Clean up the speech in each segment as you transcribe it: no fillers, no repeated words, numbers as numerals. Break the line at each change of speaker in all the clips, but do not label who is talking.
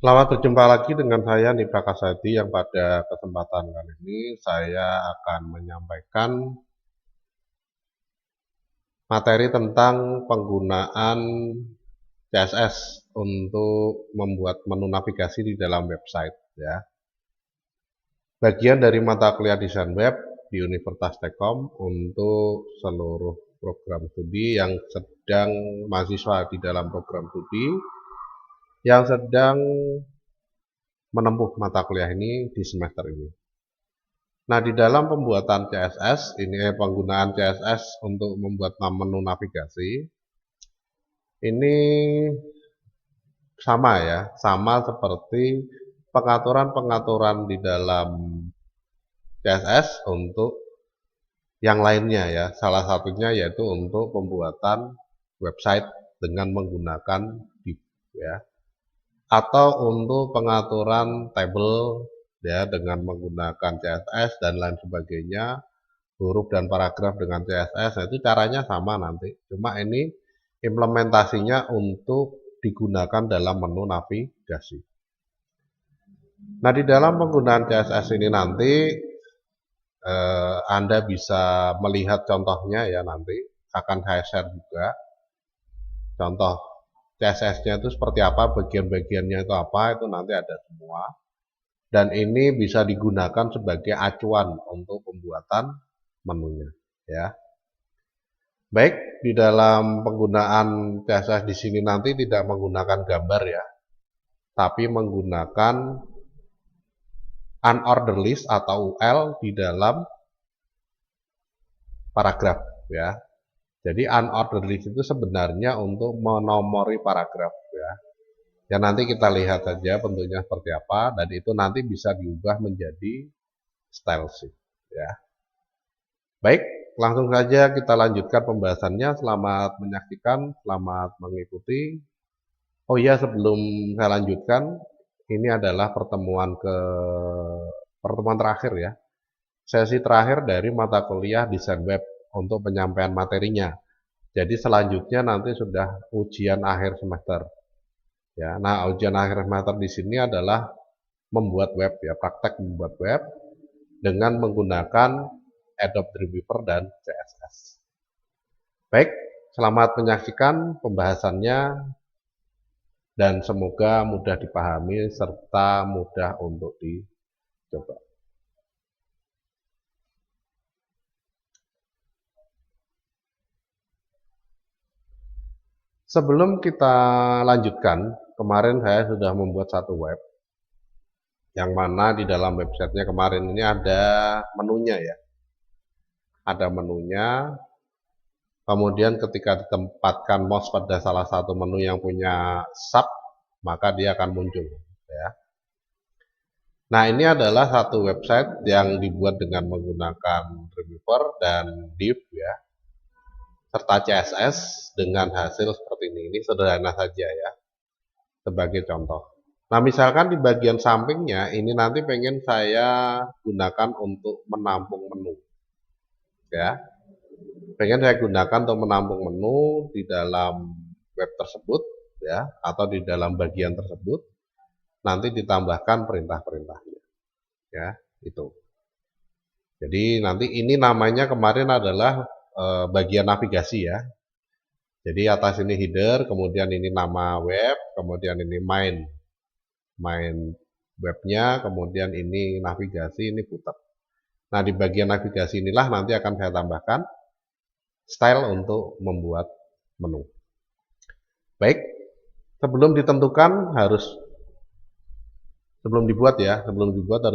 Selamat berjumpa lagi dengan saya Nipra Kasadi yang pada kesempatan kali ini saya akan menyampaikan materi tentang penggunaan CSS untuk membuat menu navigasi di dalam website ya. Bagian dari mata kuliah desain web di Universitas Telkom untuk seluruh program studi yang sedang mahasiswa di dalam program studi yang sedang menempuh mata kuliah ini di semester ini. Nah, di dalam pembuatan CSS, penggunaan CSS untuk membuat menu navigasi, ini sama ya, sama seperti pengaturan-pengaturan di dalam CSS untuk yang lainnya ya. Salah satunya yaitu untuk pembuatan website dengan menggunakan div ya. Atau untuk pengaturan tabel ya dengan menggunakan CSS dan lain sebagainya, huruf dan paragraf dengan CSS. Nah, itu caranya sama nanti. Cuma ini implementasinya untuk digunakan dalam menu navigasi. Nah, di dalam penggunaan CSS ini nanti Anda bisa melihat contohnya ya, nanti akan saya share juga contoh CSS-nya itu seperti apa, bagian-bagiannya itu apa, itu nanti ada semua. Dan ini bisa digunakan sebagai acuan untuk pembuatan menunya ya. Baik, di dalam penggunaan CSS di sini nanti tidak menggunakan gambar ya, tapi menggunakan unordered list atau UL di dalam paragraf ya. Jadi unordered list itu sebenarnya untuk menomori paragraf ya. Ya nanti kita lihat saja bentuknya seperti apa dan itu nanti bisa diubah menjadi style sheet ya. Baik, langsung saja kita lanjutkan pembahasannya. Selamat menyaksikan, selamat mengikuti. Oh iya, sebelum saya lanjutkan, ini adalah pertemuan terakhir ya. Sesi terakhir dari mata kuliah desain web untuk penyampaian materinya. Jadi selanjutnya nanti sudah ujian akhir semester. Ya, nah ujian akhir semester di sini adalah membuat web ya, praktek membuat web dengan menggunakan Adobe Dreamweaver dan CSS. Baik, selamat menyaksikan pembahasannya dan semoga mudah dipahami serta mudah untuk dicoba. Sebelum kita lanjutkan, kemarin saya sudah membuat satu web yang mana di dalam websitenya kemarin ini ada menunya ya. Ada menunya, kemudian ketika ditempatkan mouse pada salah satu menu yang punya sub, maka dia akan muncul ya. Nah, ini adalah satu website yang dibuat dengan menggunakan Dreamweaver dan div ya, serta CSS dengan hasil seperti ini. Ini sederhana saja ya, sebagai contoh. Nah, misalkan di bagian sampingnya, ini nanti pengen saya gunakan untuk menampung menu ya. Pengen saya gunakan untuk menampung menu di dalam web tersebut ya, atau di dalam bagian tersebut nanti ditambahkan perintah-perintahnya ya, itu. Jadi nanti ini namanya kemarin adalah bagian navigasi ya. Jadi atas ini header, kemudian ini nama web, kemudian ini main webnya, kemudian ini navigasi, ini footer. Nah, di bagian navigasi inilah nanti akan saya tambahkan style untuk membuat menu. Baik, sebelum dibuat harus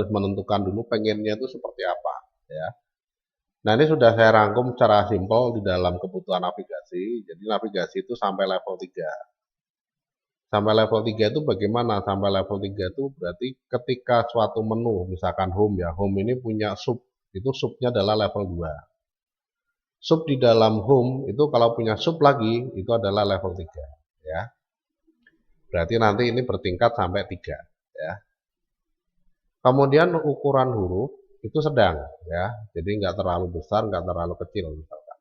menentukan dulu pengennya itu seperti apa ya. Nah, ini sudah saya rangkum secara simpel di dalam kebutuhan navigasi. Jadi navigasi itu sampai level 3. Sampai level 3 itu bagaimana? Sampai level 3 itu berarti ketika suatu menu, misalkan home ya, home ini punya sub, itu subnya adalah level 2. Sub di dalam home itu kalau punya sub lagi, itu adalah level 3 ya. Berarti nanti ini bertingkat sampai 3 ya. Kemudian ukuran huruf itu sedang ya, jadi nggak terlalu besar, nggak terlalu kecil misalkan.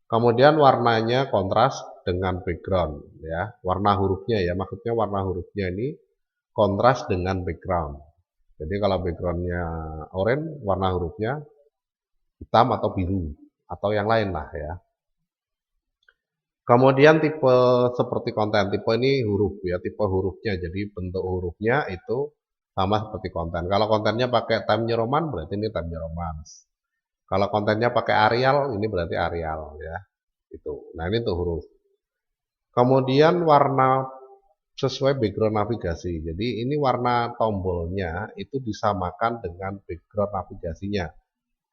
Kemudian warnanya kontras dengan background ya, warna hurufnya ya, maksudnya warna hurufnya ini kontras dengan background. Jadi kalau backgroundnya oranye, warna hurufnya hitam atau biru atau yang lain lah ya. Kemudian tipe seperti konten, tipe ini huruf ya, tipe hurufnya. Jadi bentuk hurufnya itu sama seperti konten. Kalau kontennya pakai Times New Roman berarti ini Times New Roman. Kalau kontennya pakai Arial ini berarti Arial ya. Itu. Nah, ini untuk huruf. Kemudian warna sesuai background navigasi. Jadi ini warna tombolnya itu disamakan dengan background navigasinya.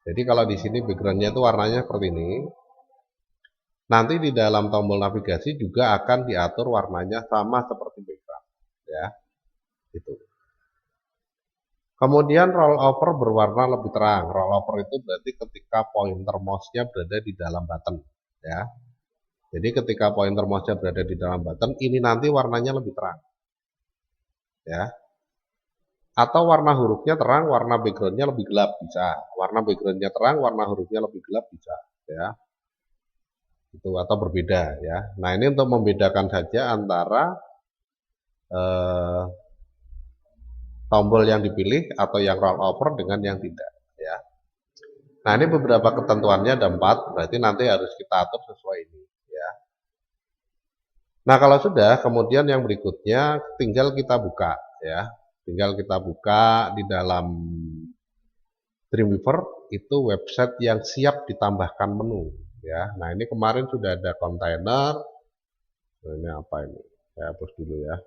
Jadi kalau di sini backgroundnya itu warnanya seperti ini. Nanti di dalam tombol navigasi juga akan diatur warnanya sama seperti background, ya. Itu. Kemudian rollover berwarna lebih terang. Rollover itu berarti ketika pointer mouse-nya berada di dalam button, ya. Jadi ketika pointer mouse-nya berada di dalam button, ini nanti warnanya lebih terang. Ya. Atau warna hurufnya terang, warna backgroundnya lebih gelap bisa. Warna backgroundnya terang, warna hurufnya lebih gelap bisa. Ya. Itu atau berbeda ya. Nah ini untuk membedakan saja antara tombol yang dipilih atau yang rollover dengan yang tidak. Ya. Nah ini beberapa ketentuannya ada 4, berarti nanti harus kita atur sesuai ini. Nah, kalau sudah, kemudian yang berikutnya tinggal kita buka ya. Tinggal kita buka di dalam Dreamweaver itu website yang siap ditambahkan menu ya. Nah, ini kemarin sudah ada kontainer. Ini apa ini? Saya hapus dulu ya.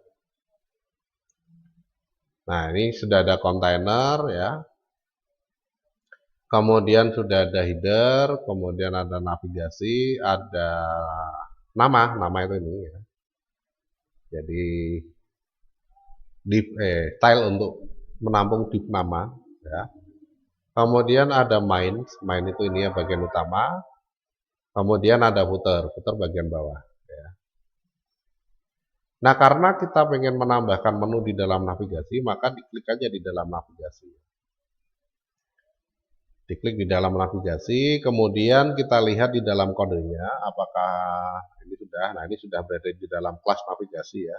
Nah, ini sudah ada kontainer ya. Kemudian sudah ada header, kemudian ada navigasi, ada nama itu ini ya. Jadi div tile untuk menampung div nama ya. Kemudian ada main itu ini ya bagian utama. Kemudian ada footer bagian bawah ya. Nah, karena kita pengen menambahkan menu di dalam navigasi, maka diklik aja di dalam navigasi. Diklik di dalam navigasi, kemudian kita lihat di dalam kodenya apakah ini sudah. Nah, ini sudah berada di dalam kelas navigasi ya.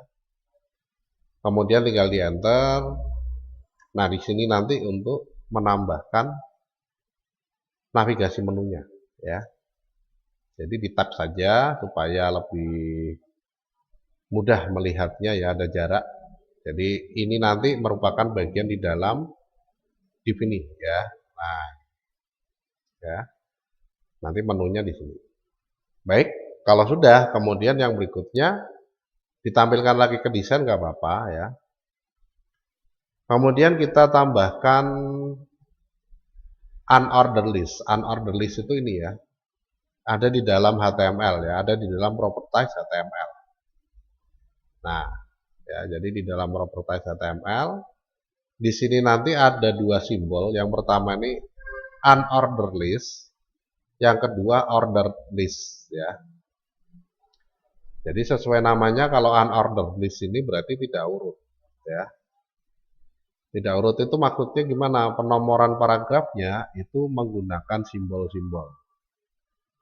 Kemudian tinggal di enter. Nah, di sini nanti untuk menambahkan navigasi menunya ya. Jadi di tab saja supaya lebih mudah melihatnya ya, ada jarak. Jadi ini nanti merupakan bagian di dalam div ini ya. Nah, ya. Nanti menunya di sini. Baik, kalau sudah, kemudian yang berikutnya ditampilkan lagi ke desain nggak apa-apa ya. Kemudian kita tambahkan unordered list. Unordered list itu ini ya. Ada di dalam HTML ya, ada di dalam properties HTML. Nah, ya, jadi di dalam properties HTML di sini nanti ada 2 simbol. Yang pertama ini unordered list, yang kedua ordered list ya. Jadi sesuai namanya, kalau unordered list ini berarti tidak urut ya. Tidak urut itu maksudnya gimana? Penomoran paragrafnya itu menggunakan simbol-simbol.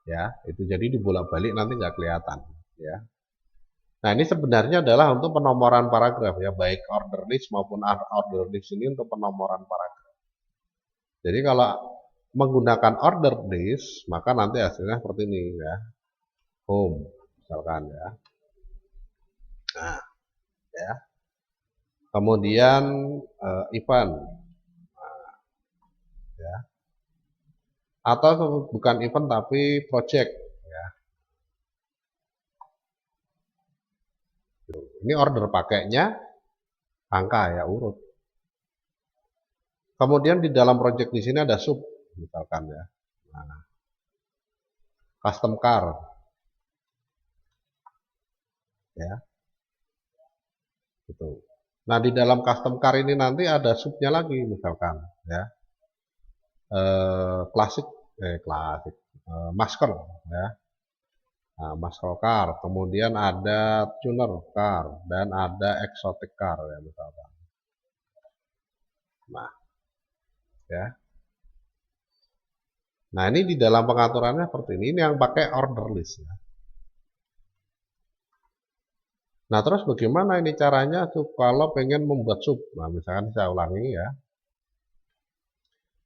Ya, itu jadi dibolak-balik nanti nggak kelihatan ya. Nah, ini sebenarnya adalah untuk penomoran paragraf ya, baik order list maupun unordered list ini untuk penomoran paragraf. Jadi kalau menggunakan order list, maka nanti hasilnya seperti ini ya. Home misalkan ya. Nah, ya. Kemudian event. Nah, ya. Atau bukan event tapi project ya. Ini order pakainya angka ya, urut. Kemudian di dalam project di sini ada sub misalkan ya. Nah, custom car ya. Gitu. Nah, di dalam custom car ini nanti ada subnya lagi misalkan ya. Klasik masker ya. Nah, masker car, kemudian ada tuner car dan ada exotic car ya misalkan. Nah, ya. Nah, ini di dalam pengaturannya seperti ini. Ini yang pakai order list ya. Nah, terus bagaimana ini caranya tuh kalau pengen membuat sub? Nah, misalkan saya ulangi ya.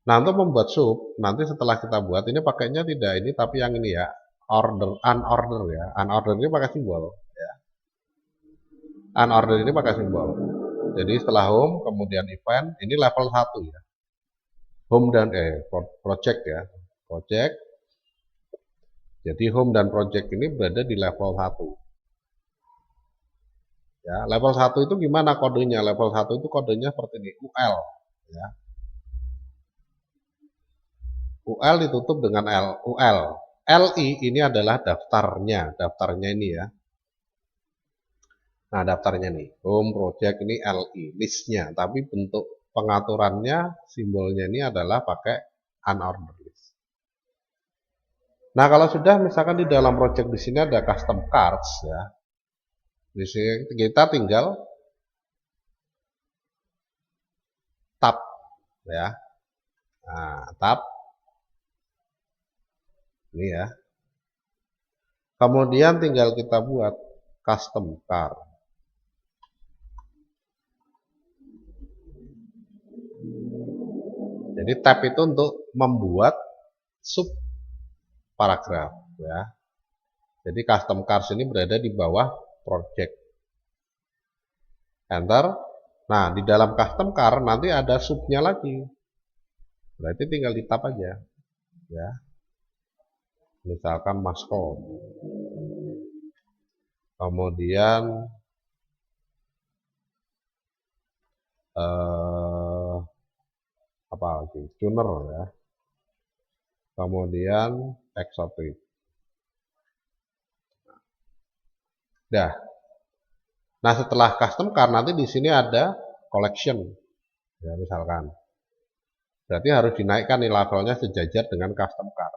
Nah, untuk membuat sub, nanti setelah kita buat, ini pakainya tidak ini, tapi yang ini ya, unorder ya. Unorder ini pakai simbol. Ya. Unorder ini pakai simbol. Jadi setelah home, kemudian event, ini level 1 ya. Home dan, project ya. Project. Jadi home dan project ini berada di level 1. Ya, level 1 itu gimana kodenya? Level 1 itu kodenya seperti ini, UL. Ya. UL ditutup dengan UL. LI ini adalah daftarnya ini ya. Nah, daftarnya nih, home project ini LI, listnya. Tapi bentuk pengaturannya, simbolnya ini adalah pakai unordered list. Nah, kalau sudah misalkan di dalam project di sini ada custom cards ya. Di sini kita tinggal tab ya. Nah, tab ini ya. Kemudian tinggal kita buat custom card. Jadi tab itu untuk membuat sub paragraf ya. Jadi custom cards ini berada di bawah project. Enter. Nah, di dalam custom card nanti ada subnya lagi. Berarti tinggal di tab aja ya. Misalkan mascot. Kemudian apa lagi? Tuner ya. Kemudian exotic. Dah. Nah, setelah custom card nanti di sini ada collection. Ya, misalkan. Berarti harus dinaikkan nih levelnya sejajar dengan custom card.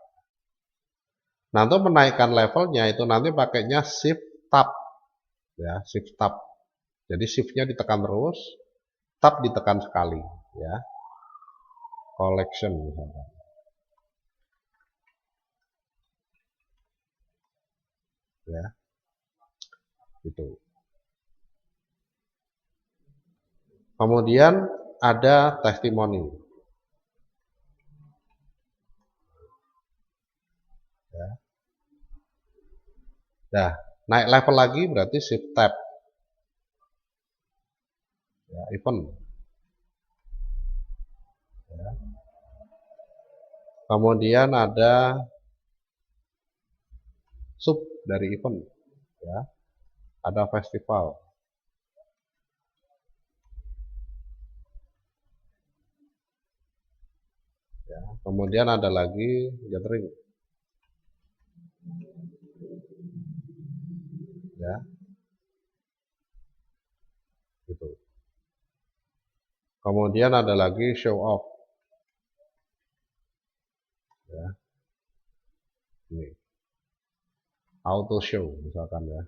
Nah, untuk menaikkan levelnya itu nanti pakainya shift tab. Ya, shift tab. Jadi shift-nya ditekan terus, tab ditekan sekali, ya. Collection misalkan. Ya. Itu. Kemudian ada testimoni. Ya. Nah, naik level lagi berarti shift tab. Ya, event. Ya. Kemudian ada sub dari event. Ya. Ada festival. Ya. Kemudian ada lagi gathering. Ya. Gitu. Kemudian ada lagi show off. Ya. Ini. Auto show misalkan ya.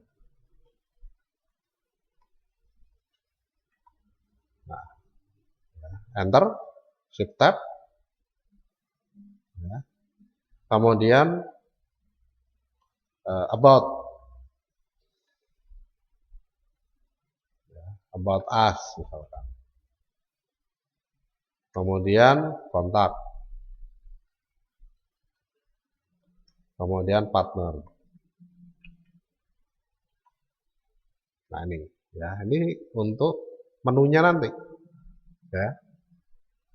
Nah, ya. Enter, shift tab. Ya. Kemudian about. Ya. About us misalkan. Kemudian kontak. Kemudian partner. Nah, ini ya, ini untuk menunya nanti ya.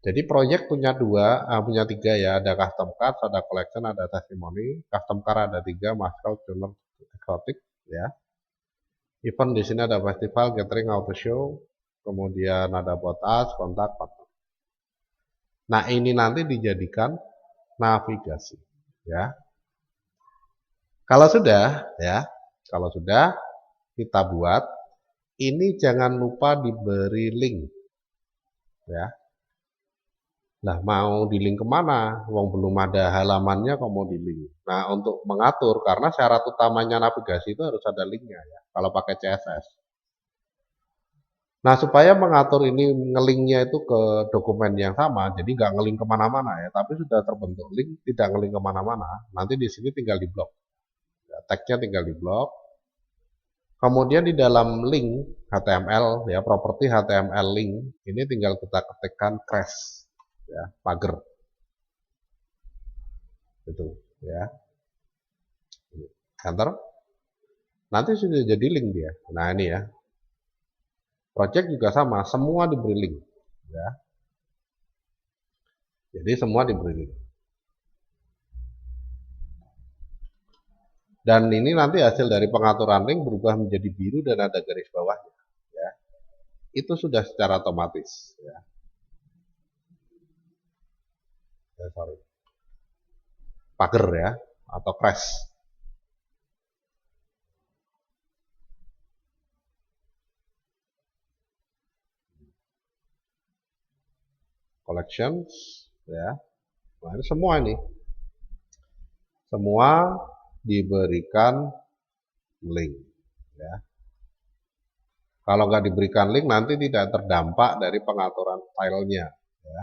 Jadi project punya punya 3 ya, ada custom card, ada collection, ada testimoni. Custom card ada 3, mascot, tuner, exotic ya. Event di sini ada festival, gathering, auto show, kemudian ada about us, kontak, partner. Nah, ini nanti dijadikan navigasi ya. Kalau sudah ya, kalau sudah kita buat, ini jangan lupa diberi link ya. Nah, mau di link kemana? Wong belum ada halamannya kok mau di link. Nah, untuk mengatur, karena syarat utamanya navigasi itu harus ada linknya ya, kalau pakai CSS. Nah, supaya mengatur ini ngelinknya itu ke dokumen yang sama, jadi nggak ngelink kemana-mana ya, tapi sudah terbentuk link, tidak ngelink kemana-mana. Nanti di sini tinggal di blok. Ya, tagnya tinggal di blok. Kemudian di dalam link HTML ya, properti HTML link ini tinggal kita ketikkan crash ya, pagar. Itu ya. Enter. Nanti sudah jadi link dia. Nah, ini ya. Project juga sama, semua diberi link ya. Jadi semua diberi link. Dan ini nanti hasil dari pengaturan link berubah menjadi biru dan ada garis bawahnya ya. Itu sudah secara otomatis ya. Sorry. Pagar ya atau crash. Collections ya. Nah, ini semua diberikan link ya. Kalau nggak diberikan link nanti tidak terdampak dari pengaturan filenya ya.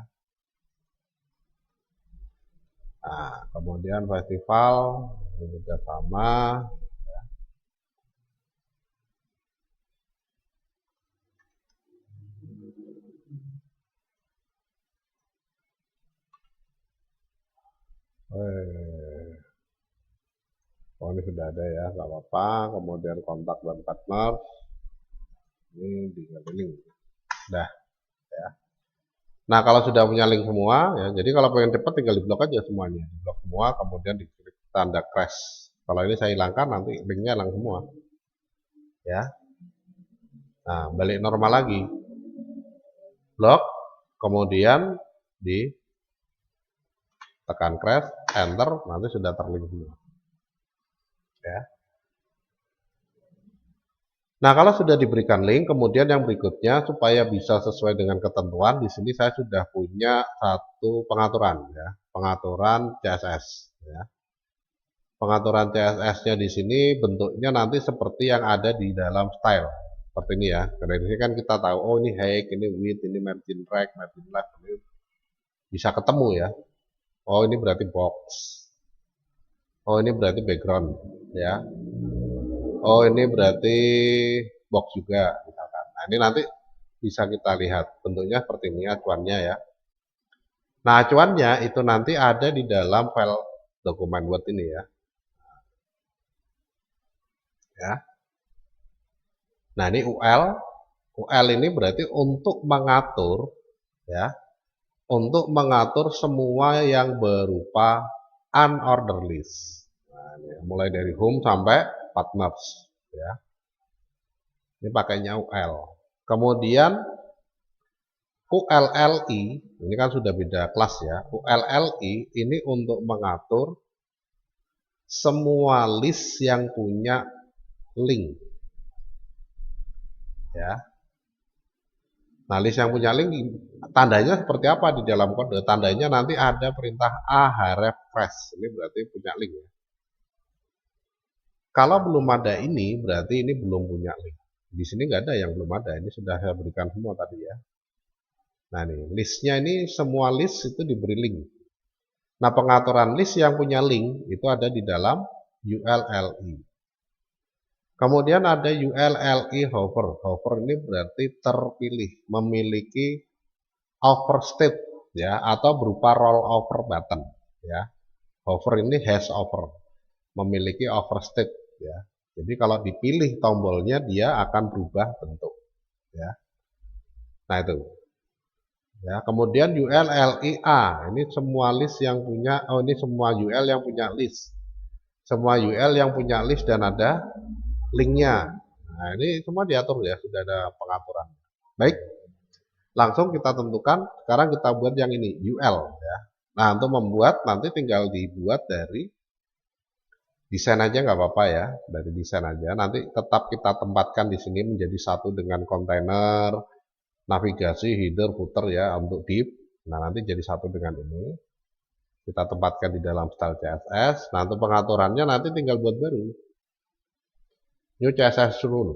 Nah, kemudian festival ini juga sama ya. Oh, ini sudah ada ya, nggak apa-apa. Kemudian kontak dan partner ini tinggal link. Dah ya. Nah, kalau sudah punya link semua ya, jadi kalau pengen cepat tinggal diblok aja semuanya, diblok semua, kemudian diklik tanda crash. Kalau ini saya hilangkan nanti linknya hilang semua ya. Nah, balik normal lagi, blok, kemudian ditekan crash, enter, nanti sudah terlink semua ya. Nah, kalau sudah diberikan link, kemudian yang berikutnya supaya bisa sesuai dengan ketentuan, di sini saya sudah punya satu pengaturan ya, pengaturan CSS ya. Pengaturan CSS-nya di sini bentuknya nanti seperti yang ada di dalam style. Seperti ini ya. Karena ini kan kita tahu, oh ini height, ini width, ini margin right, margin left, ini bisa ketemu ya. Oh ini berarti box. Oh ini berarti background ya. Oh ini berarti box juga misalkan. Nah ini nanti bisa kita lihat bentuknya seperti ini acuannya ya. Nah acuannya itu nanti ada di dalam file dokumen Word ini ya. Ya. Nah ini UL ini berarti untuk mengatur ya, untuk mengatur semua yang berupa unordered list. Nah, ini mulai dari home sampai partners ya. Ini pakainya UL. Kemudian ULLI ini kan sudah beda kelas ya. ULLI ini untuk mengatur semua list yang punya link ya. Nah, list yang punya link tandanya seperti apa di dalam kode? Tandanya nanti ada perintah hrefresh. Ini berarti punya link ya. Kalau belum ada ini berarti ini belum punya link. Di sini nggak ada yang belum ada. Ini sudah saya berikan semua tadi ya. Nah, nih listnya ini semua list itu diberi link. Nah, pengaturan list yang punya link itu ada di dalam ULLI. Kemudian ada ULLI hover. Hover ini berarti terpilih, memiliki overstate ya atau berupa roll over button ya. Hover ini has over, memiliki overstate ya. Jadi kalau dipilih tombolnya dia akan berubah bentuk ya. Nah itu. Ya, kemudian ULLIA ini semua list yang punya ini semua UL yang punya list. Semua UL yang punya list dan ada linknya. Nah, ini semua diatur ya, sudah ada pengaturan. Baik, langsung kita tentukan. Sekarang kita buat yang ini UL ya. Nah, untuk membuat nanti tinggal dibuat dari desain aja nggak apa-apa ya, dari desain aja. Nanti tetap kita tempatkan di sini menjadi satu dengan kontainer, navigasi, header, footer ya untuk div. Nah, nanti jadi satu dengan ini. Kita tempatkan di dalam style CSS. Nah, untuk pengaturannya nanti tinggal buat baru. New CSS rule.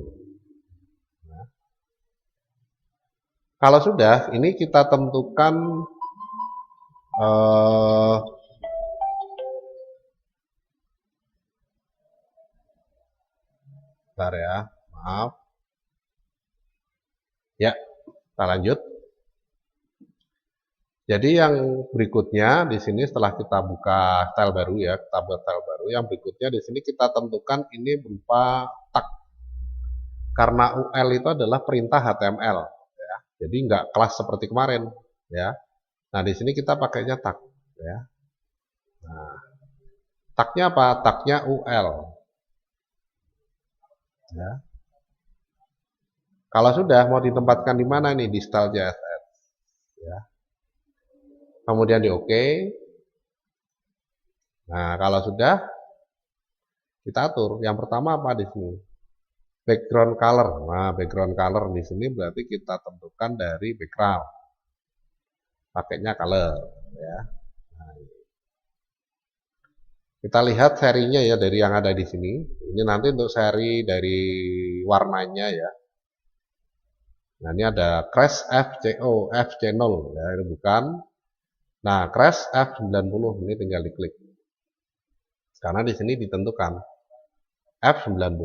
Nah, kalau sudah, ini kita tentukan bentar ya, Maaf. Ya, kita lanjut. Jadi yang berikutnya di sini setelah kita buka style baru ya, kita buat style baru. Yang berikutnya di sini kita tentukan ini berupa tag. Karena UL itu adalah perintah HTML ya. Jadi nggak kelas seperti kemarin ya. Nah, di sini kita pakainya tag ya. Nah, tagnya apa? Tagnya UL ya. Kalau sudah mau ditempatkan di mana nih di style CSS ya. Kemudian di OK. Nah, kalau sudah kita atur. Yang pertama apa di sini? Background color. Nah, background color di sini berarti kita tentukan dari background. Pakainya color ya. Nah, kita lihat serinya ya dari yang ada di sini. Ini nanti untuk seri dari warnanya ya. Nah, ini ada crash FCO, FC0 ya, ini bukan. Nah, crash F90 ini tinggal diklik. Karena di sini ditentukan F90.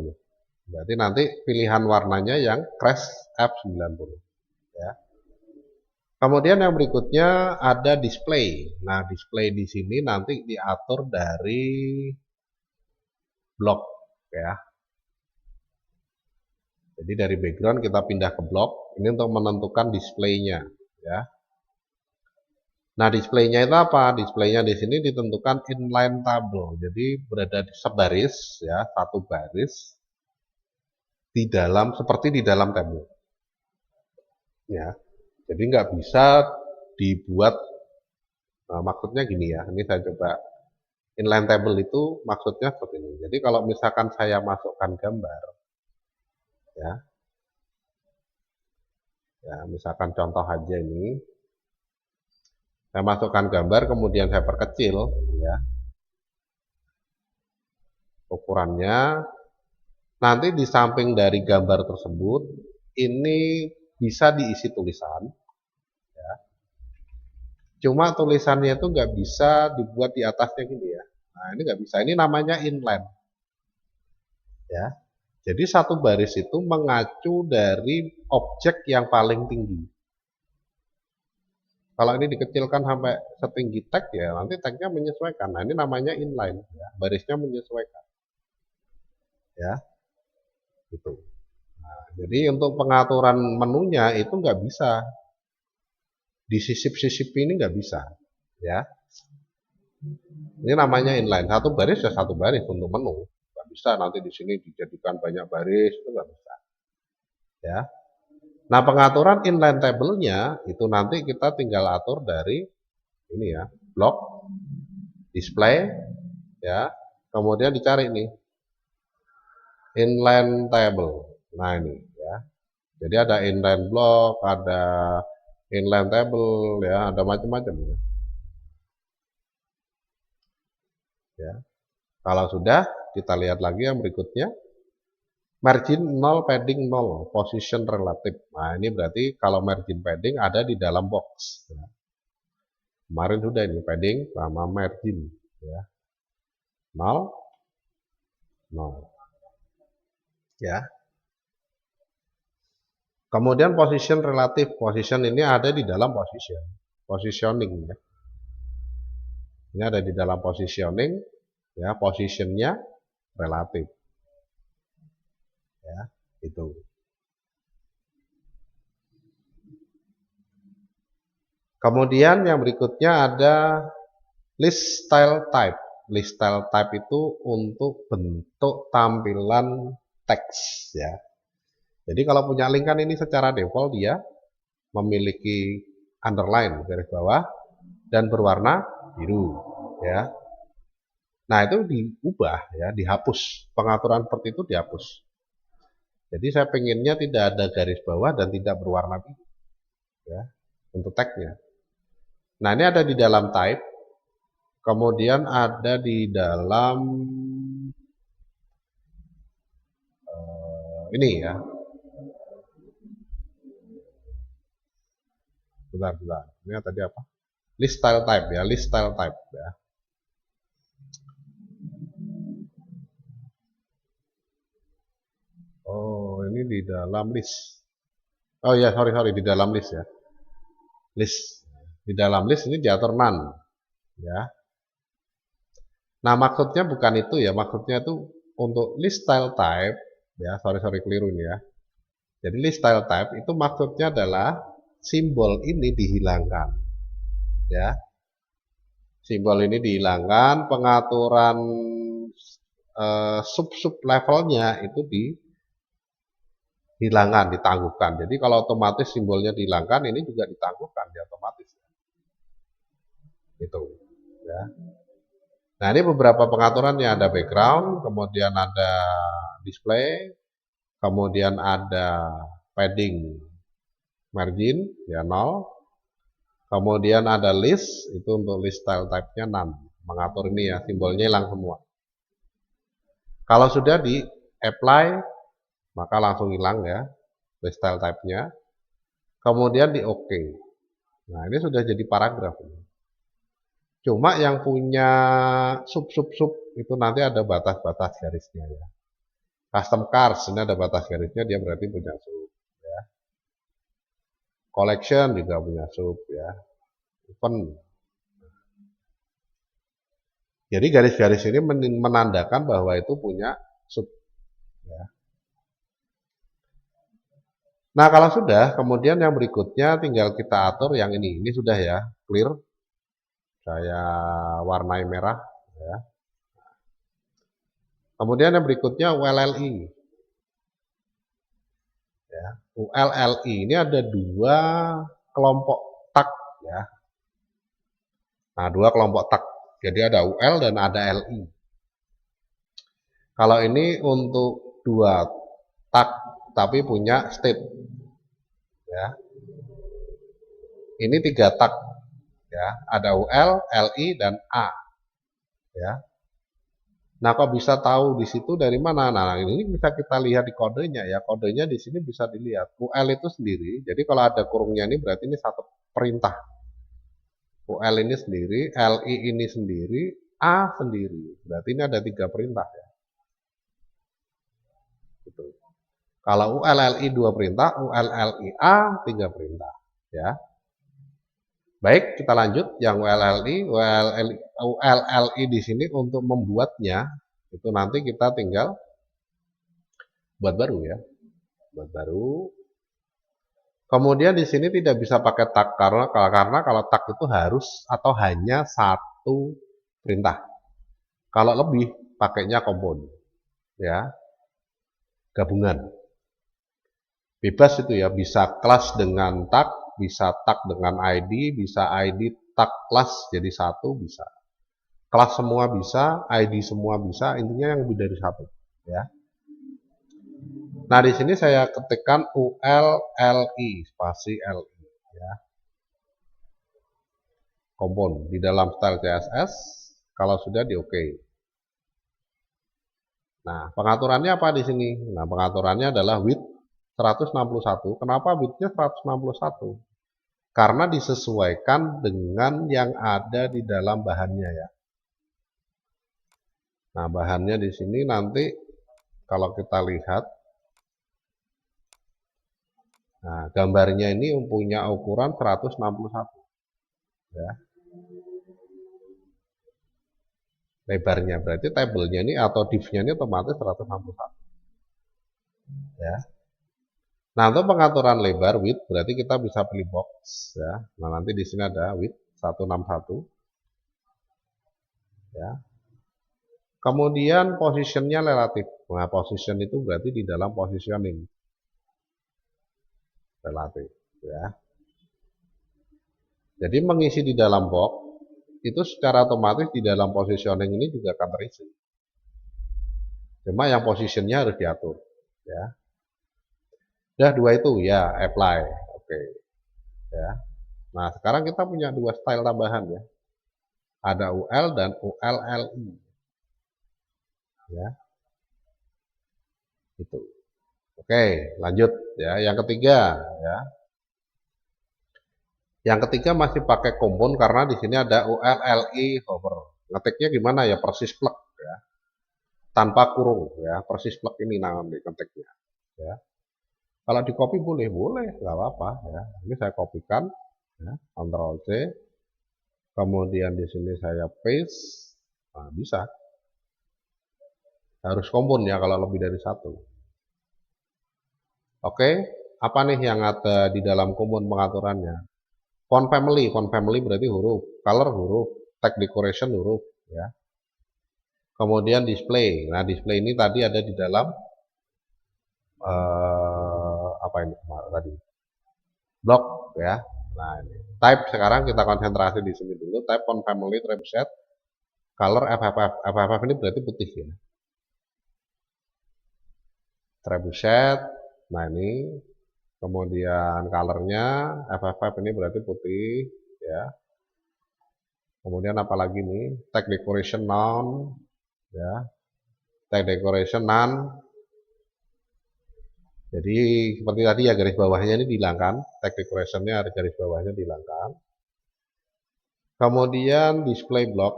Berarti nanti pilihan warnanya yang crash F90 ya. Kemudian yang berikutnya ada display. Nah, display di sini nanti diatur dari blok ya. Jadi dari background kita pindah ke blok. Ini untuk menentukan displaynya ya. Nah, displaynya itu apa? Displaynya di sini ditentukan inline table. Jadi berada di sebaris ya, satu baris di dalam seperti di dalam tabel. Ya. Jadi nggak bisa dibuat maksudnya gini ya. Ini saya coba inline table itu maksudnya seperti ini. Jadi kalau misalkan saya masukkan gambar ya. Ya, misalkan contoh aja ini. Saya masukkan gambar kemudian saya perkecil ya. Ukurannya nanti di samping dari gambar tersebut ini bisa diisi tulisan ya. Cuma tulisannya itu nggak bisa dibuat di atasnya gini ya. Nah, ini nggak bisa, ini namanya inline ya. Jadi satu baris itu mengacu dari objek yang paling tinggi. Kalau ini dikecilkan sampai setinggi tag ya, nanti tagnya menyesuaikan. Nah, ini namanya inline ya, barisnya menyesuaikan ya. Gitu. Nah, jadi untuk pengaturan menunya itu nggak bisa disisip-sisip, ini nggak bisa ya. Ini namanya inline, satu baris ya satu baris untuk menu, nggak bisa nanti di sini dijadikan banyak baris, itu nggak bisa ya. Nah, pengaturan inline table-nya itu nanti kita tinggal atur dari ini ya, blok display ya, kemudian dicari nih inline table. Nah, ini ya. Jadi ada inline block, ada inline table ya, ada macam-macam ya. Kalau sudah, kita lihat lagi yang berikutnya. Margin 0, padding 0, position relatif. Nah, ini berarti kalau margin padding ada di dalam box ya. Kemarin sudah ini padding sama margin ya. 0 0 ya. Kemudian position relatif, position ini ada di dalam position, positioning ya. Ini ada di dalam positioning ya, positionnya relatif ya, itu. Kemudian yang berikutnya ada list style type. List style type itu untuk bentuk tampilan teks ya. Jadi kalau punya link kan ini secara default dia memiliki underline garis bawah dan berwarna biru ya. Nah, itu diubah ya, dihapus. Pengaturan seperti itu dihapus. Jadi saya pengennya tidak ada garis bawah dan tidak berwarna biru ya untuk tagnya. Nah, ini ada di dalam type. Kemudian ada di dalam ini ya. Bentar. Ini tadi apa? List style type ya, list style type ya. Oh, ini ini di dalam list. Oh ya, sorry, di dalam list ya. List. Di dalam list ini diatur none. Ya. Nah, maksudnya bukan itu ya. Maksudnya itu untuk list style type. Ya, sorry, keliru ini ya. Jadi list style type itu maksudnya adalah simbol ini dihilangkan. Ya. Simbol ini dihilangkan, pengaturan sub-sub levelnya itu dihilangkan, ditangguhkan. Jadi kalau otomatis simbolnya dihilangkan, ini juga ditangguhkan, di otomatis. Itu. Ya. Nah, ini beberapa pengaturannya, ada background, kemudian ada display, kemudian ada padding margin, ya 0. Kemudian ada list, itu untuk list style type-nya none. Mengatur ini ya, simbolnya hilang semua. Kalau sudah di apply, maka langsung hilang ya, list style type-nya. Kemudian di OK. Nah, ini sudah jadi paragraf. Cuma yang punya sub itu nanti ada batas-batas garisnya ya. Custom cars, ini ada batas garisnya, dia berarti punya sub. Ya. Collection juga punya sub ya. Event. Jadi garis-garis ini menandakan bahwa itu punya sub. Ya. Nah, kalau sudah, kemudian yang berikutnya tinggal kita atur yang ini. Ini sudah ya, clear. Saya warnai merah. Ya. Kemudian yang berikutnya ULLI. Ya. ULLI ini ada dua kelompok tag. Ya. Nah, dua kelompok tag. Jadi ada UL dan ada LI. Kalau ini untuk dua tag tapi punya state. Ya. Ini tiga tag. Ya, ada UL, LI dan A. Ya. Nah, kok bisa tahu di situ dari mana? Nah, ini bisa kita lihat di kodenya ya. Kodenya di sini bisa dilihat. UL itu sendiri. Jadi kalau ada kurungnya ini berarti ini satu perintah. UL ini sendiri, LI ini sendiri, A sendiri. Berarti ini ada tiga perintah ya. Gitu. Kalau ULLI 2 perintah, ULLI A 3 perintah. Ya. Baik, kita lanjut. Yang ULLI di sini untuk membuatnya, itu nanti kita tinggal buat baru ya. Buat baru. Kemudian di sini tidak bisa pakai tag karena kalau tag itu harus atau hanya satu perintah. Kalau lebih pakainya kompon. Ya. Gabungan. Bebas itu ya, bisa kelas dengan tag, bisa tag dengan ID, bisa ID tag kelas jadi satu bisa. Kelas semua bisa, ID semua bisa, intinya yang lebih dari satu ya. Nah, di sini saya ketikkan ULLI spasi LI ya. Kompon di dalam style CSS, kalau sudah di OK. Nah, pengaturannya apa di sini? Nah, pengaturannya adalah width 161. Kenapa width-nya 161? Karena disesuaikan dengan yang ada di dalam bahannya ya. Nah, bahannya di sini nanti kalau kita lihat, nah gambarnya ini punya ukuran 161 ya. Lebarnya berarti tabelnya ini atau div-nya ini otomatis 161 ya. Nah, untuk pengaturan lebar width berarti kita bisa pilih box ya. Nah, nanti di sini ada width 161 ya. Kemudian positionnya relatif. Nah, position itu berarti di dalam positioning relatif ya. Jadi mengisi di dalam box itu secara otomatis di dalam positioning ini juga akan terisi. Cuma yang positionnya harus diatur ya. Udah dua itu ya, apply. Oke. Ya. Nah, sekarang kita punya dua style tambahan ya. Ada UL dan ULLI. Ya. Itu. Oke, lanjut ya. Yang ketiga ya. Yang ketiga masih pakai kompon karena di sini ada ULLI hover. Ngetiknya gimana ya? Persis plug ya. Tanpa kurung ya, persis plug ini nanti ngetiknya ya. Kalau di copy boleh, nggak apa-apa ya. Ini saya kopikan, ya, Ctrl C, kemudian di sini saya paste, nah, bisa. Harus kompon ya kalau lebih dari satu. Oke, apa nih yang ada di dalam kompon pengaturannya? Font family berarti huruf, color huruf, text decoration huruf, ya. Kemudian display. Nah, display ini tadi ada di dalam apa ini tadi? Blok ya. Nah, ini. Type sekarang kita konsentrasi di sini dulu. Type font family set, color FFF. FFF ini berarti putih ya. Trebuchet. Nah, ini kemudian colornya FFF ini berarti putih ya. Kemudian apalagi nih, text decoration none ya. Text decoration none. Jadi seperti tadi ya, garis bawahnya ini dihilangkan, text decoration-nya ada garis bawahnya dihilangkan. Kemudian display block.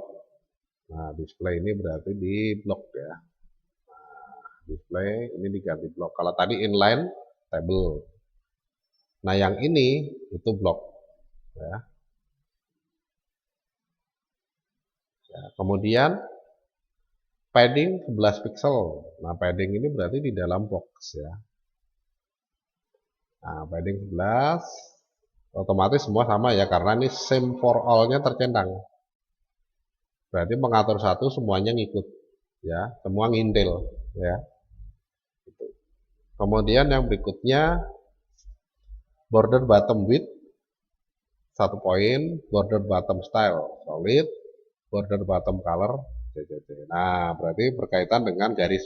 Nah, display ini berarti di blok ya. Nah, display ini diganti blok. Kalau tadi inline table. Nah, yang ini itu blok ya. Ya, kemudian padding 11 pixel. Nah, padding ini berarti di dalam box ya. Nah, padding 11 otomatis semua sama ya, karena ini same for all-nya tercentang. Berarti mengatur satu semuanya ngikut ya, semua ngintil ya. Kemudian yang berikutnya border bottom width 1 poin, border bottom style solid, border bottom color CCC. Nah, berarti berkaitan dengan garis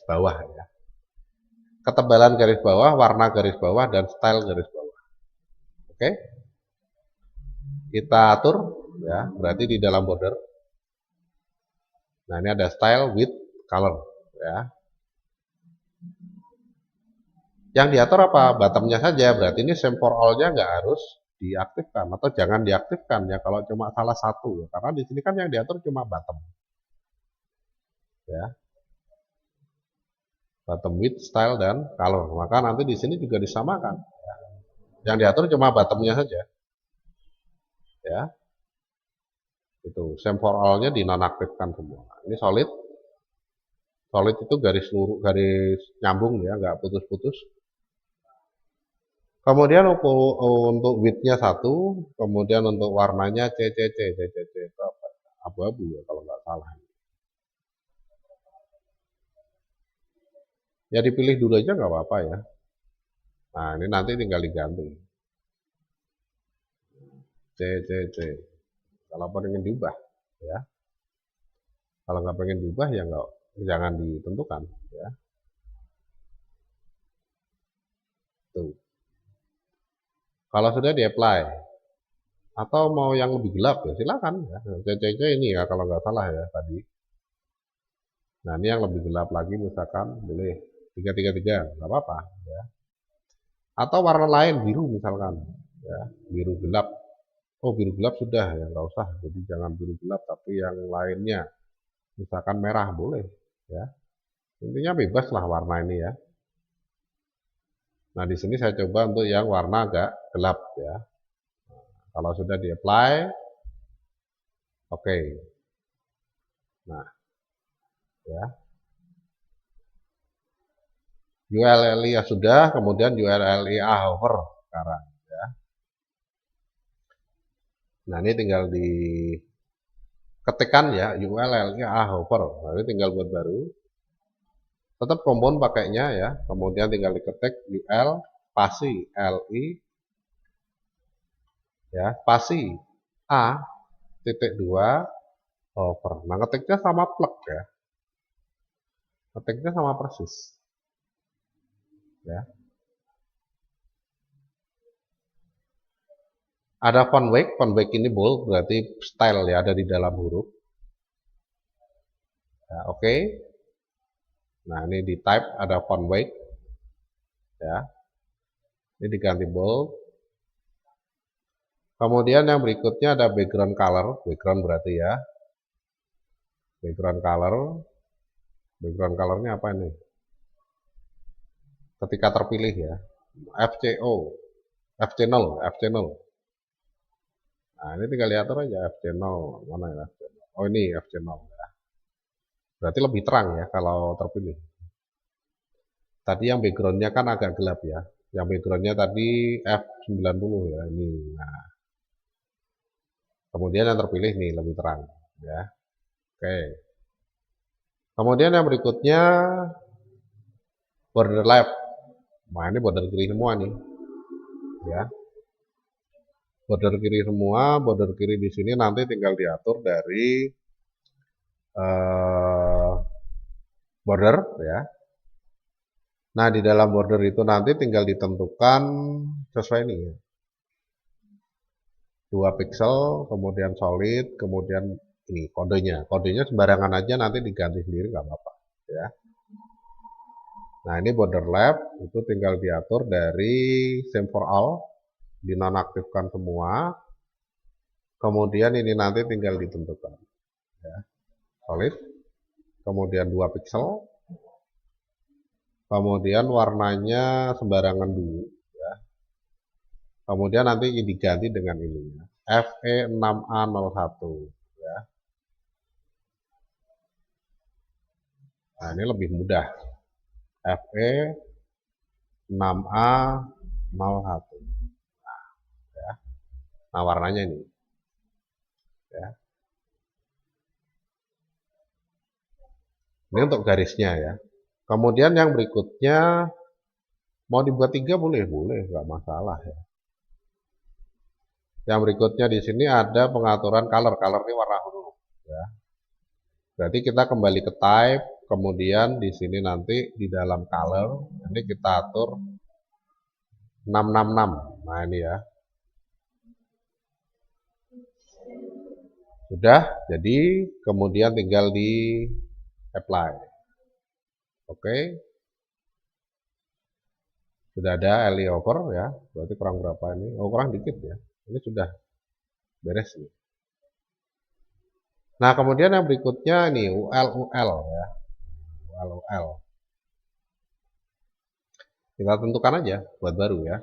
bawah ya. Ketebalan garis bawah, warna garis bawah, dan style garis bawah. Oke. Kita atur ya, berarti di dalam border. Nah, ini ada style, width, color ya. Yang diatur apa? Bottomnya saja, berarti ini same for all-nya nggak harus diaktifkan atau jangan diaktifkan ya kalau cuma salah satu ya, karena di sini kan yang diatur cuma bottom ya, bottom width, style, dan color. Maka nanti di sini juga disamakan ya. Yang diatur cuma bottomnya saja ya, itu same for all-nya dinonaktifkan semua. Ini solid itu garis lurus, garis nyambung ya, nggak putus-putus. Kemudian untuk width-nya 1, kemudian untuk warnanya CCC itu apa? Abu-abu ya kalau nggak salah. Ya dipilih dulu aja nggak apa-apa ya. Nah, ini nanti tinggal diganti. CCC. Kalau pengen diubah ya. Kalau nggak pengen diubah ya nggak, jangan ditentukan ya. Tuh. Kalau sudah di-apply atau mau yang lebih gelap ya silakan ya. CCC ini ya kalau nggak salah ya tadi. Nah, ini yang lebih gelap lagi misalkan boleh 333, nggak apa-apa ya. Atau warna lain biru misalkan ya, biru gelap. Oh, biru gelap sudah ya, nggak usah. Jadi jangan biru gelap, tapi yang lainnya misalkan merah boleh ya. Intinya bebas lah warna ini ya. Nah, di sini saya coba untuk yang warna agak gelap ya. Kalau sudah di-apply, oke. Nah, ya. ULLIA sudah, kemudian ULLIA hover sekarang ya. Nah, ini tinggal diketikkan ya, ULLIA hover. Nah, ini tinggal buat baru. Tetap kompon pakainya ya, kemudian tinggal diketik UL spasi LI ya, spasi A titik 2 over. Nah, ketiknya sama plug ya, ketiknya sama persis ya. Ada font weight ini bold berarti style ya, ada di dalam huruf ya, oke. Nah, ini di type ada font weight ya, ini diganti bold. Kemudian yang berikutnya ada background color, background berarti ya, background colornya apa ini? ketika terpilih ya. FCO, FC0, FC0. Nah, ini tinggal diatur aja FC0, mana ya FC0. Oh, ini FC0 ya. Berarti lebih terang ya kalau terpilih. Tadi yang backgroundnya kan agak gelap ya. Yang backgroundnya tadi F90 ya, ini. Nah, kemudian yang terpilih nih lebih terang ya. Oke. Kemudian yang berikutnya border left. Nah, ini border kiri semua nih. Ya. Border kiri semua, border kiri di sini nanti tinggal diatur dari border ya. Nah, di dalam border itu nanti tinggal ditentukan sesuai ini ya. 2 pixel, kemudian solid, kemudian ini kodenya. Kodenya sembarangan aja nanti diganti sendiri nggak apa-apa ya. Nah, ini border left itu tinggal diatur dari same for all, dinonaktifkan semua. Kemudian ini nanti tinggal ditentukan ya. Solid, kemudian 2 pixel, kemudian warnanya sembarangan dulu ya. Kemudian nanti diganti dengan ini ya. FE6A01 ya. Nah, ini lebih mudah. FE6A01 ya. Nah, warnanya ini ya. Ini untuk garisnya ya. Kemudian yang berikutnya mau dibuat 3 boleh, nggak masalah ya. Yang berikutnya di sini ada pengaturan color. Color ini warna huruf ya. Berarti kita kembali ke type, kemudian di sini nanti di dalam color ini kita atur 666. Nah, ini ya. Sudah, jadi kemudian tinggal di apply. Oke. Sudah ada LE over ya. Berarti kurang berapa ini? Oh, kurang dikit ya. Ini sudah beres nih. Nah, kemudian yang berikutnya nih UL ya. UL. Kita tentukan aja buat baru ya.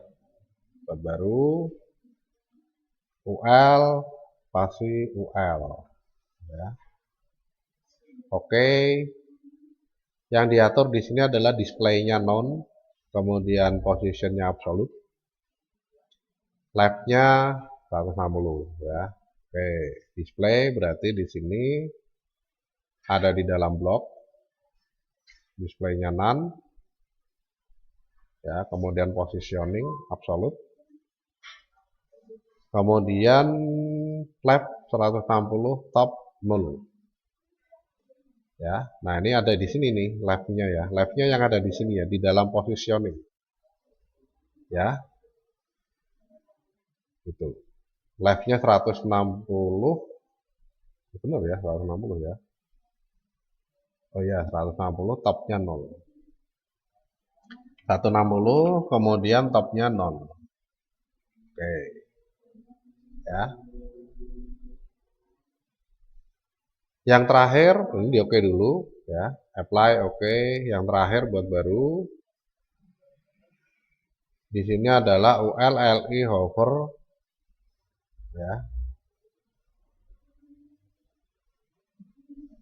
Buat baru UL pasti UL ya. Oke. Yang diatur di sini adalah displaynya non, kemudian positionnya absolute, left-nya 160 ya. Oke, display berarti di sini ada di dalam blok, displaynya none, ya. Kemudian positioning absolute, kemudian left 160, top 0 ya. Nah, ini ada di sini nih left-nya ya. Left-nya yang ada di sini ya, di dalam positioning ya. Itu left-nya 160, benar ya, 160 ya. Oh ya, 160, topnya 0. 160, kemudian topnya 0. Oke. Ya. Yang terakhir, ini di oke dulu ya. Apply oke. Yang terakhir buat baru. Di sini adalah UL LI hover ya.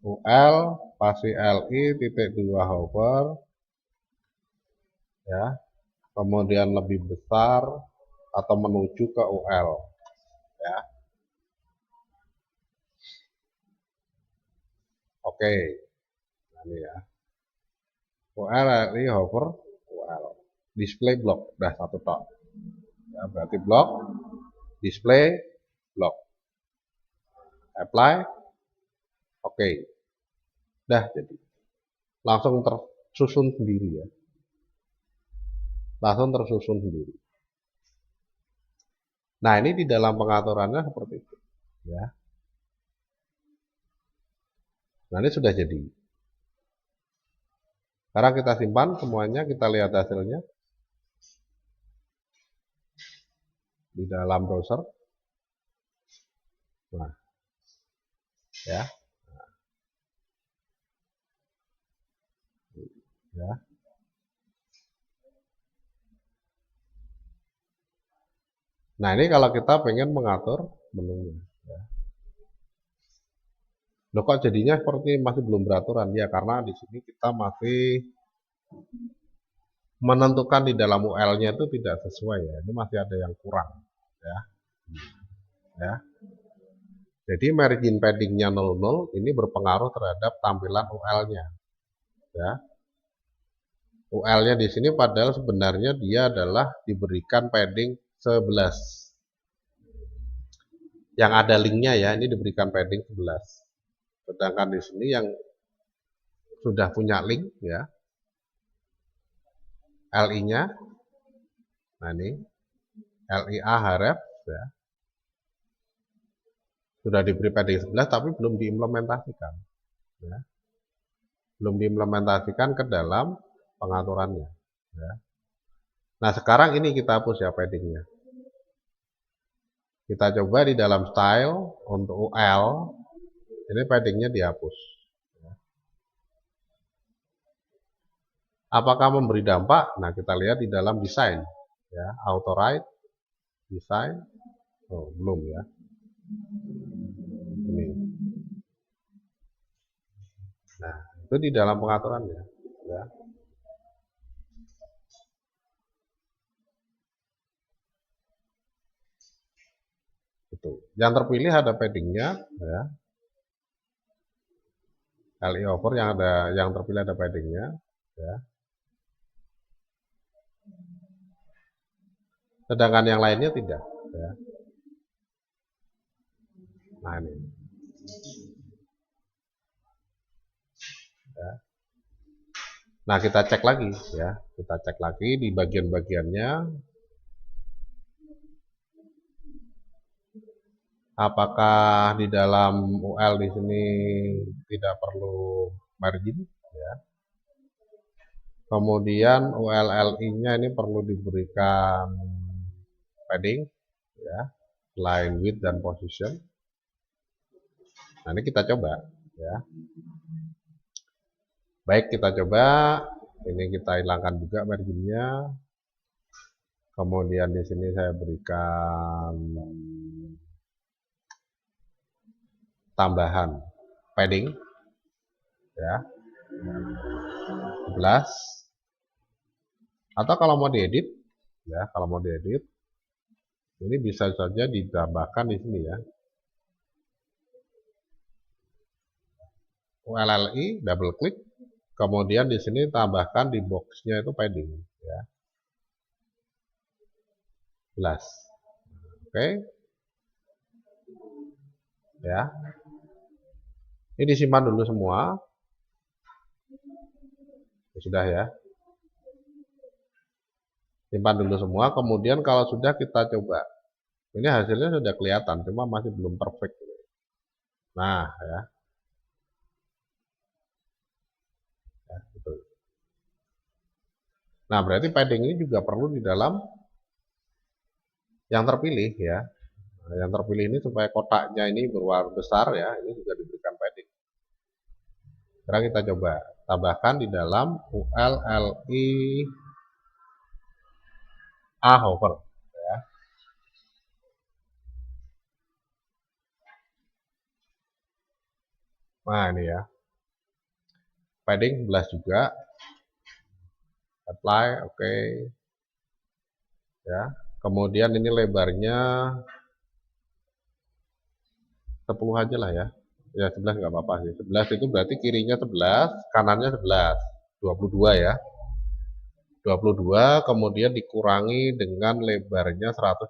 UL pasti LI titik 2 hover ya. Kemudian lebih besar atau menuju ke UL ya. Oke. Nah, ini ya. UL LI hover UL. Display block udah satu tok. Ya, berarti block, display, block. Apply. Oke. Dah jadi. Langsung tersusun sendiri ya. Langsung tersusun sendiri. Nah, ini di dalam pengaturannya seperti itu ya. Nah, ini sudah jadi. Sekarang kita simpan semuanya, kita lihat hasilnya di dalam browser. Nah, ya. Ya. Nah, ini kalau kita pengen mengatur menunya. Ya. Loh, kok jadinya seperti masih belum beraturan? Ya, karena di sini kita masih menentukan di dalam UL-nya itu tidak sesuai ya. Ini masih ada yang kurang. Ya. Ya. Jadi margin paddingnya 00 ini berpengaruh terhadap tampilan UL-nya. Ya. UL-nya di sini padahal sebenarnya dia adalah diberikan padding 11. Yang ada linknya ya, ini diberikan padding 11. Sedangkan di sini yang sudah punya link ya, LI-nya, nah ini LIA harap ya, sudah diberi padding 11 tapi belum diimplementasikan ya. Belum diimplementasikan ke dalam pengaturannya ya. Nah, sekarang ini kita hapus ya paddingnya. Kita coba di dalam style untuk UL, ini paddingnya dihapus. Apakah memberi dampak? Nah, kita lihat di dalam desain ya, auto write, desain, oh belum ya. Ini. Nah, itu di dalam pengaturannya ya. Itu. Yang terpilih ada paddingnya ya. LI over yang terpilih ada paddingnya ya. Sedangkan yang lainnya tidak ya. Nah, ini ya. Nah, kita cek lagi ya, kita cek lagi di bagian-bagiannya apakah di dalam UL di sini tidak perlu margin ya. Kemudian ULLI-nya ini perlu diberikan padding ya, line width dan position. Nah, ini kita coba ya. Baik, kita coba. Ini kita hilangkan juga marginnya. Kemudian di sini saya berikan tambahan padding ya. 11. Atau kalau mau diedit ya, kalau mau diedit ini bisa saja ditambahkan di sini ya. ULLI double klik, kemudian di sini tambahkan di boxnya itu padding ya. 11. Oke. Ya. Ini disimpan dulu semua. Sudah ya. Simpan dulu semua, kemudian kalau sudah kita coba. Ini hasilnya sudah kelihatan, cuma masih belum perfect. Nah, ya. Ya, gitu. Nah, berarti padding ini juga perlu di dalam yang terpilih ya. Nah, yang terpilih ini supaya kotaknya ini berwarna besar ya, ini juga diberikan padding. Sekarang kita coba tambahkan di dalam ULLI A hover ya. Nah, ini ya. Padding 11 juga. Apply, oke. Ya. Kemudian ini lebarnya 10 aja lah ya. Ya 11 nggak apa-apa sih. 11 itu berarti kirinya 11, kanannya 11. 22 ya. 22 kemudian dikurangi dengan lebarnya 161.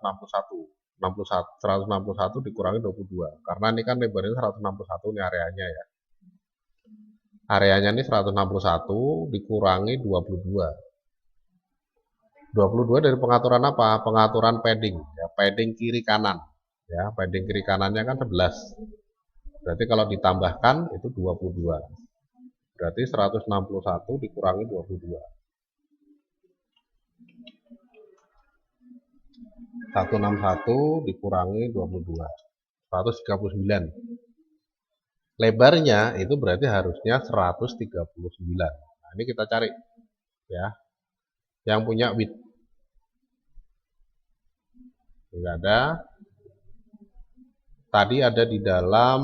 161 dikurangi 22. Karena ini kan lebarnya 161 ini areanya ya. Areanya ini 161 dikurangi 22. 22 dari pengaturan apa? Pengaturan padding ya, padding kiri kanan. Ya, padding kiri kanannya kan 11. Berarti kalau ditambahkan itu 22. Berarti 161 dikurangi 22. 161 dikurangi 22. 139. Lebarnya itu berarti harusnya 139. Nah, ini kita cari ya. Yang punya width. Nggak ada. Tadi ada di dalam,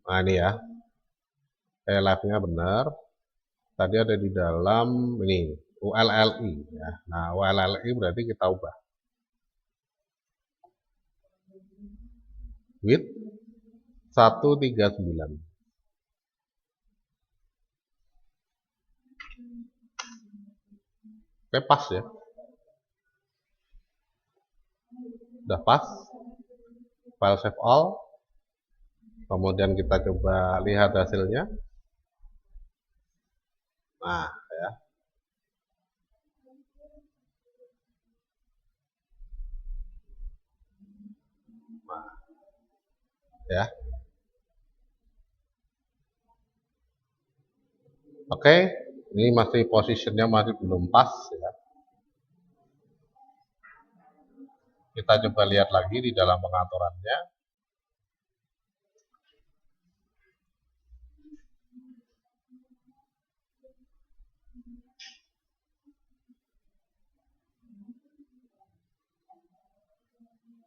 nah ini ya, live-nya benar. Tadi ada di dalam ini ULLI ya. Nah, ULLI berarti kita ubah width 139. Oke, pas ya. Udah pas. File save all. Kemudian kita coba lihat hasilnya. Nah, ya. Nah, ya. Oke, ini masih posisinya masih belum pas ya. Kita coba lihat lagi di dalam pengaturannya.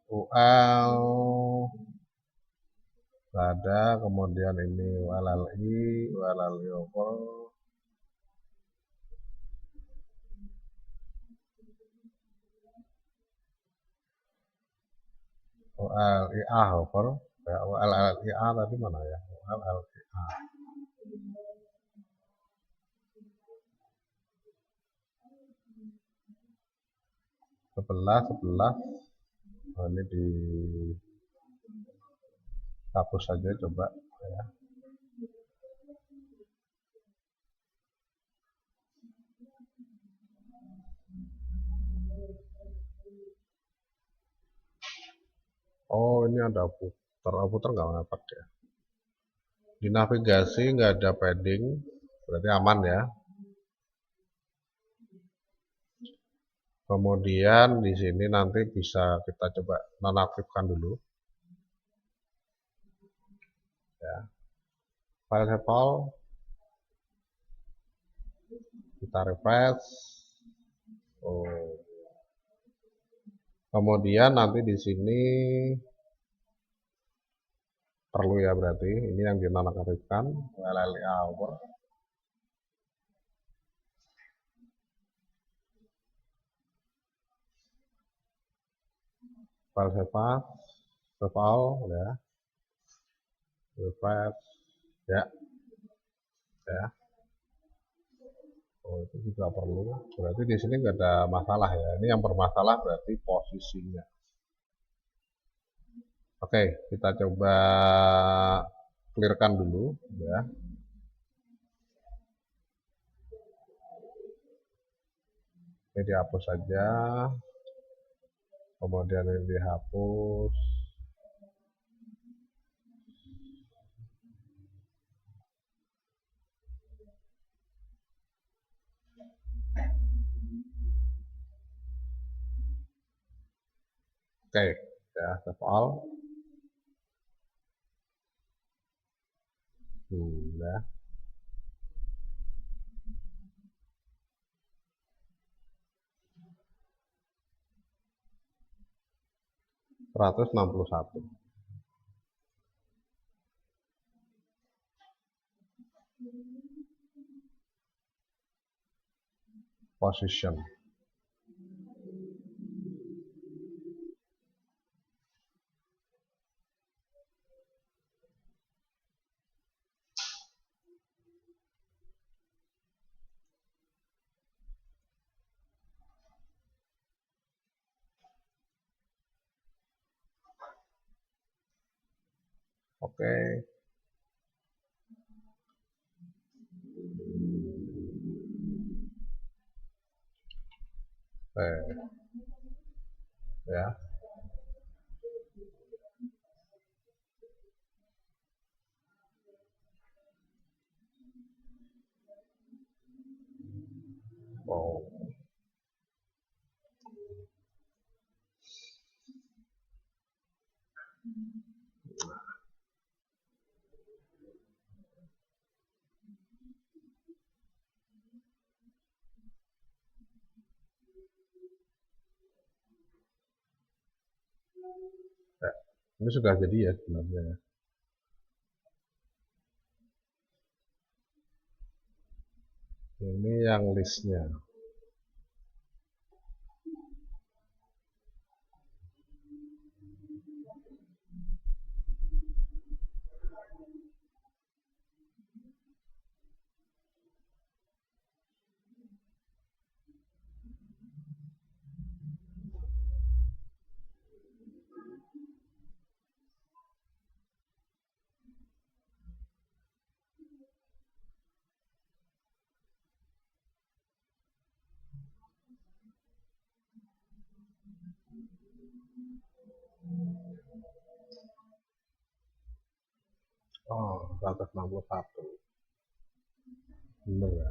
UL ada, kemudian ini ULLI over. ULIA over. Ya, ULLIA tadi mana ya? ULLIA. Sebelas. Nah, ini dihapus saja coba ya. Oh, ini ada puter nggak ngefek ya. Di navigasi nggak ada padding, berarti aman ya. Kemudian di sini nanti bisa kita coba nonaktifkan dulu. Ya. File save all. Kita refresh. Oh. Kemudian nanti di sini perlu ya berarti ini yang dinonaktifkan ULLI over. File save all ya. Refresh ya. Ya. Oh, itu juga perlu. Berarti di sini nggak ada masalah ya. Ini yang bermasalah berarti posisinya. Oke, kita coba clearkan dulu ya. Ini dihapus saja. Kemudian ini dihapus. Oke, ya, save all. Ya. (161) position. Oke. Ya. Oh. Ya, ini sudah jadi ya sebenarnya. Ini yang listnya. Oh, 161. Bener ya.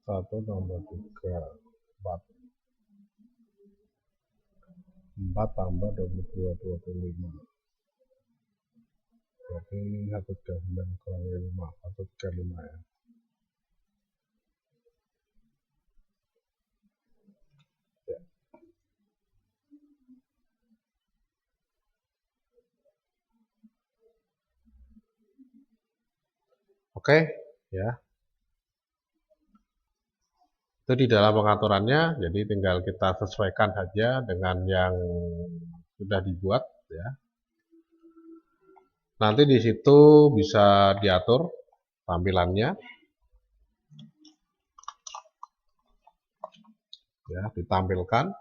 Satu tambah tiga, empat. 4 tambah 22, 25. Berarti 139 kurang 5, 135 ya. Ya. Oke, ya. Itu di dalam pengaturannya, jadi tinggal kita sesuaikan saja dengan yang sudah dibuat ya. Nanti di situ bisa diatur tampilannya ya, ditampilkan.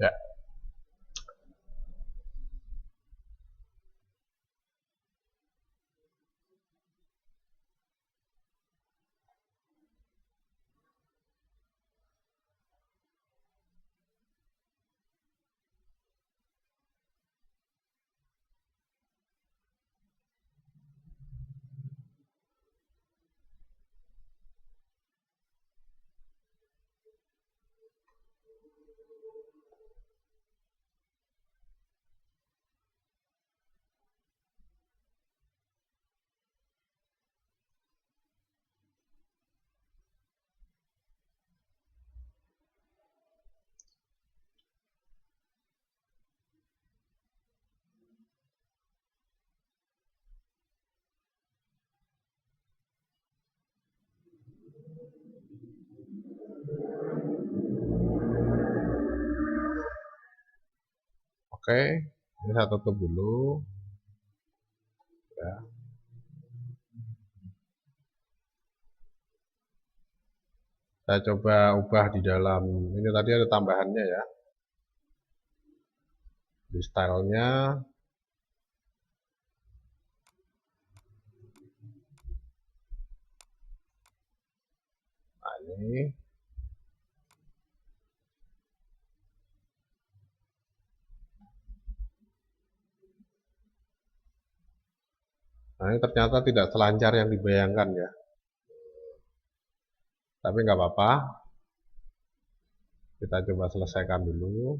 Ya, oke. Ini saya tutup dulu. Ya. Saya coba ubah di dalam ini, tadi ada tambahannya ya, di stylenya. Nah ini, ternyata tidak selancar yang dibayangkan ya, tapi nggak apa-apa, kita coba selesaikan dulu.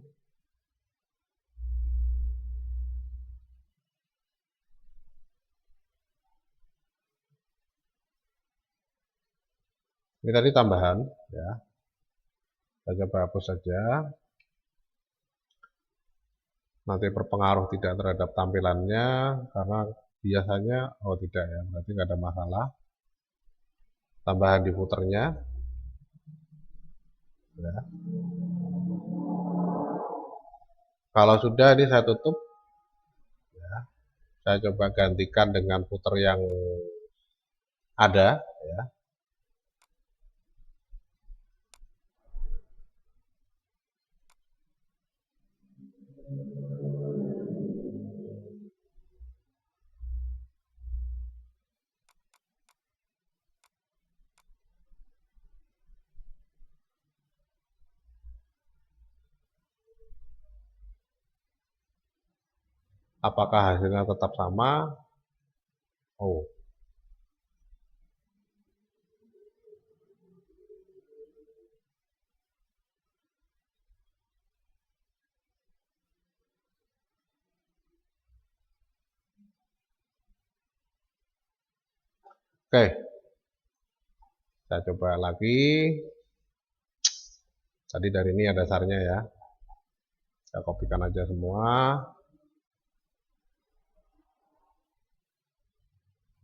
Ini tadi tambahan ya, saya coba hapus saja, nanti berpengaruh tidak terhadap tampilannya, karena biasanya, oh tidak ya, berarti nggak ada masalah. Tambahan di footernya ya. Kalau sudah, ini saya tutup ya. Saya coba gantikan dengan footer yang ada ya. Apakah hasilnya tetap sama? Oh, oke, saya coba lagi. Tadi dari ini ada dasarnya ya, saya kopikan aja semua.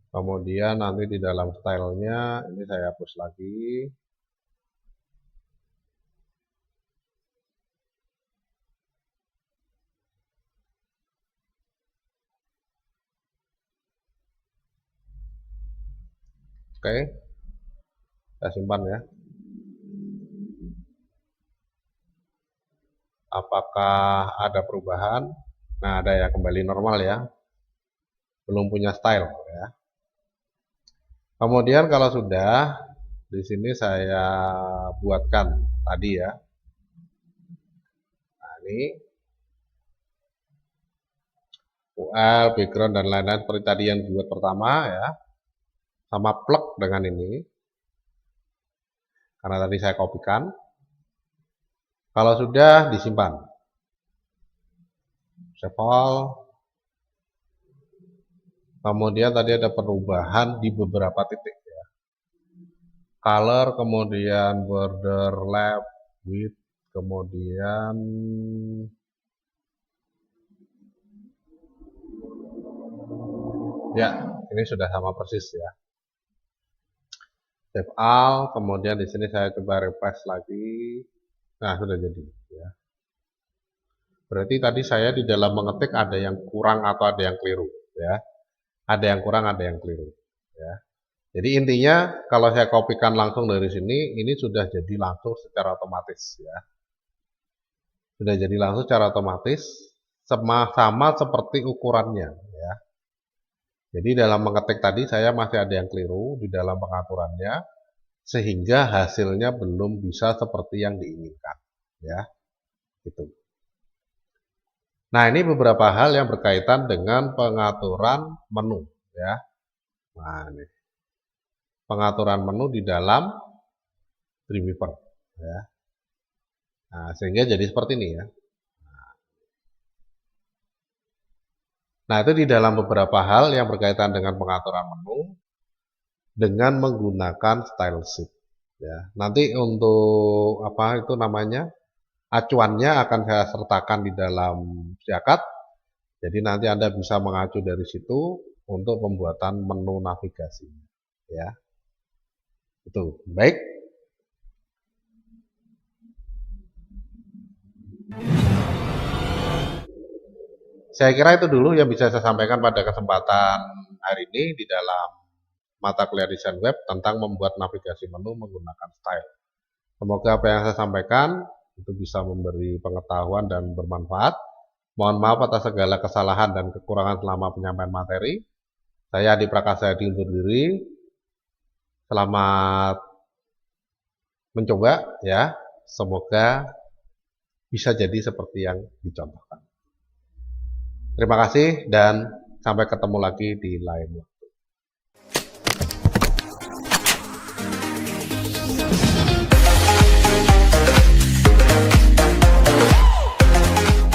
Kemudian nanti di dalam stylenya ini saya hapus lagi. Oke, saya simpan ya. Apakah ada perubahan? Nah, ada ya, kembali normal ya. Belum punya style ya. Kemudian kalau sudah, di sini saya buatkan tadi ya. Nah, ini UL, background dan lain-lain seperti tadi yang dibuat pertama ya. Sama plug dengan ini. Karena tadi saya kopikan. Kalau sudah, disimpan. Save all. Kemudian tadi ada perubahan di beberapa titik ya. Color, kemudian border, left, width, kemudian ya, ini sudah sama persis ya. Save all, kemudian di sini saya coba refresh lagi. Nah, sudah jadi ya. Berarti tadi saya di dalam mengetik ada yang kurang atau ada yang keliru ya. Ada yang kurang, ada yang keliru ya. Jadi intinya kalau saya kopikan langsung dari sini, ini sudah jadi langsung secara otomatis ya. Sudah jadi langsung secara otomatis sama seperti ukurannya ya. Jadi dalam mengetik tadi saya masih ada yang keliru di dalam pengaturannya, sehingga hasilnya belum bisa seperti yang diinginkan ya. Gitu. Nah, ini beberapa hal yang berkaitan dengan pengaturan menu ya. Nah, ini pengaturan menu di dalam Dreamweaver ya. Nah, sehingga jadi seperti ini ya. Nah, itu di dalam beberapa hal yang berkaitan dengan pengaturan menu dengan menggunakan style sheet ya. Nanti untuk apa itu namanya? Acuannya akan saya sertakan di dalam Siakat. Jadi nanti Anda bisa mengacu dari situ untuk pembuatan menu navigasi ya. Itu. Baik. Saya kira itu dulu yang bisa saya sampaikan pada kesempatan hari ini di dalam mata kuliah desain web tentang membuat navigasi menu menggunakan style. Semoga apa yang saya sampaikan itu bisa memberi pengetahuan dan bermanfaat. Mohon maaf atas segala kesalahan dan kekurangan selama penyampaian materi. Saya Adi Prakasa undur diri. Selamat mencoba ya. Semoga bisa jadi seperti yang dicontohkan. Terima kasih dan sampai ketemu lagi di lain waktu.